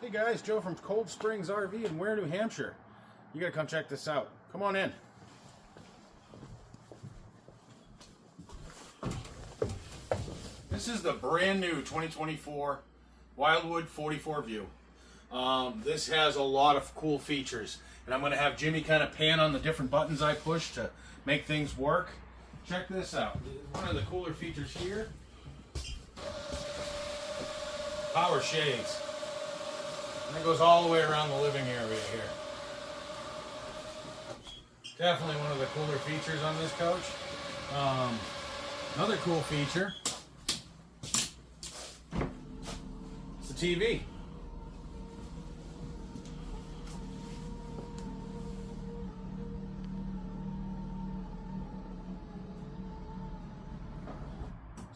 Hey guys, Joe from Cold Springs RV in Ware, New Hampshire. You gotta come check this out. Come on in. This is the brand new 2024 Wildwood 44 View. This has a lot of cool features, and I'm gonna have Jimmy kind of pan on the different buttons I push to make things work. Check this out. One of the cooler features here, power shades. And it goes all the way around the living area here. Definitely one of the cooler features on this coach. Another cool feature is the TV.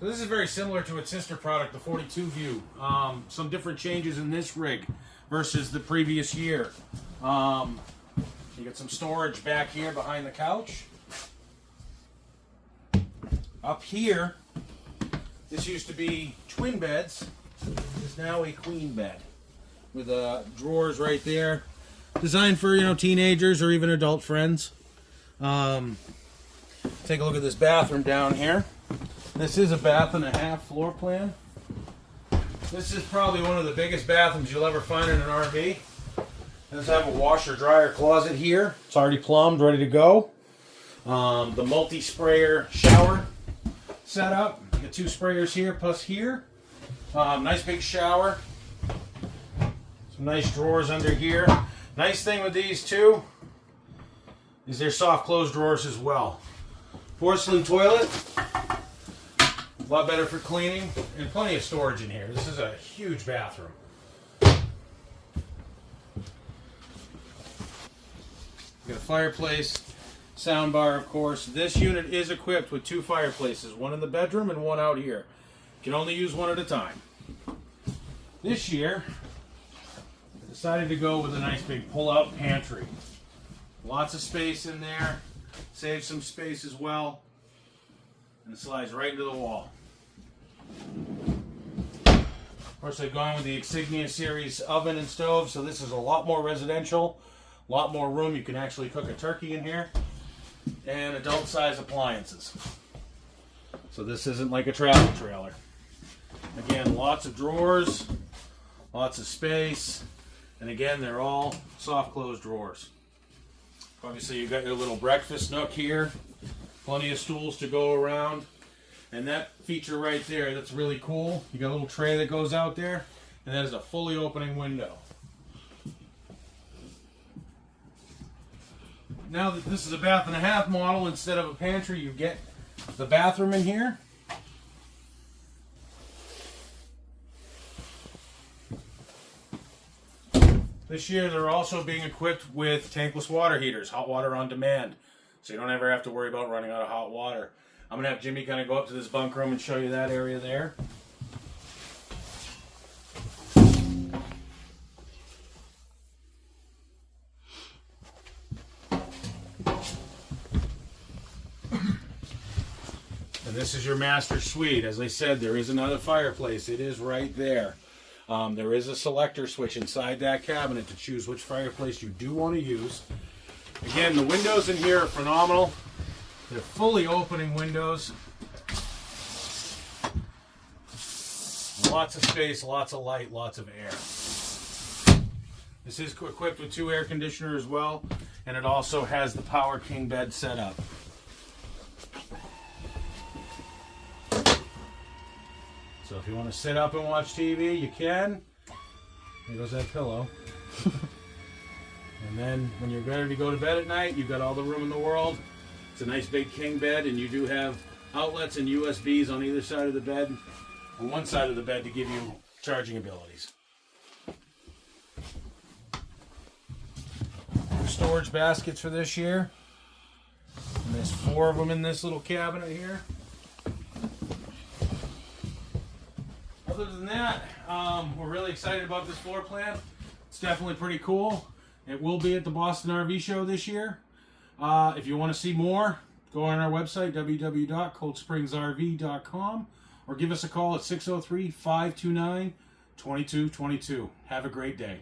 So this is very similar to its sister product, the 42 View. Some different changes in this rig versus the previous year. You got some storage back here behind the couch. Up here, this used to be twin beds. This is now a queen bed with drawers right there, designed for teenagers or even adult friends. Take a look at this bathroom down here. This is a bath and a half floor plan. This is probably one of the biggest bathrooms you'll ever find in an RV. It does have a washer dryer closet here. It's already plumbed, ready to go. The multi-sprayer shower setup. You got two sprayers here plus here. Nice big shower. Some nice drawers under here. Nice thing with these two is they're soft close drawers as well. Porcelain toilet. A lot better for cleaning, and plenty of storage in here. This is a huge bathroom. You got a fireplace, sound bar, of course. This unit is equipped with two fireplaces, one in the bedroom and one out here. You can only use one at a time. This year, I decided to go with a nice big pull-out pantry. Lots of space in there, save some space as well, and it slides right into the wall. Of course, I've gone with the Insignia series oven and stove, so this is a lot more residential, a lot more room. You can actually cook a turkey in here, and adult size appliances. So this isn't like a travel trailer. Again, lots of drawers, lots of space, and again, they're all soft close drawers. Obviously, you've got your little breakfast nook here, plenty of stools to go around. And that feature right there, that's really cool. You got a little tray that goes out there, and that is a fully opening window. Now that this is a bath and a half model instead of a pantry, you get the bathroom in here. This year they're also being equipped with tankless water heaters, hot water on demand. So you don't ever have to worry about running out of hot water. I'm going to have Jimmy kind of go up to this bunk room and show you that area there. And this is your master suite. As I said, there is another fireplace. It is right there. There is a selector switch inside that cabinet to choose which fireplace you do want to use. Again, the windows in here are phenomenal. They're fully opening windows. Lots of space, lots of light, lots of air. This is equipped with two air conditioners as well, and it also has the Power King bed set up. So if you want to sit up and watch TV, you can. There goes that pillow. And then when you're ready to go to bed at night, you've got all the room in the world. It's a nice big king bed, and you do have outlets and USBs on either side of the bed, on one side of the bed to give you charging abilities. Storage baskets for this year. And there's 4 of them in this little cabinet here. Other than that, we're really excited about this floor plan. It's definitely pretty cool. It will be at the Boston RV Show this year. If you want to see more, go on our website, www.coldspringsrv.com, or give us a call at 603-529-2400. 2222. Have a great day.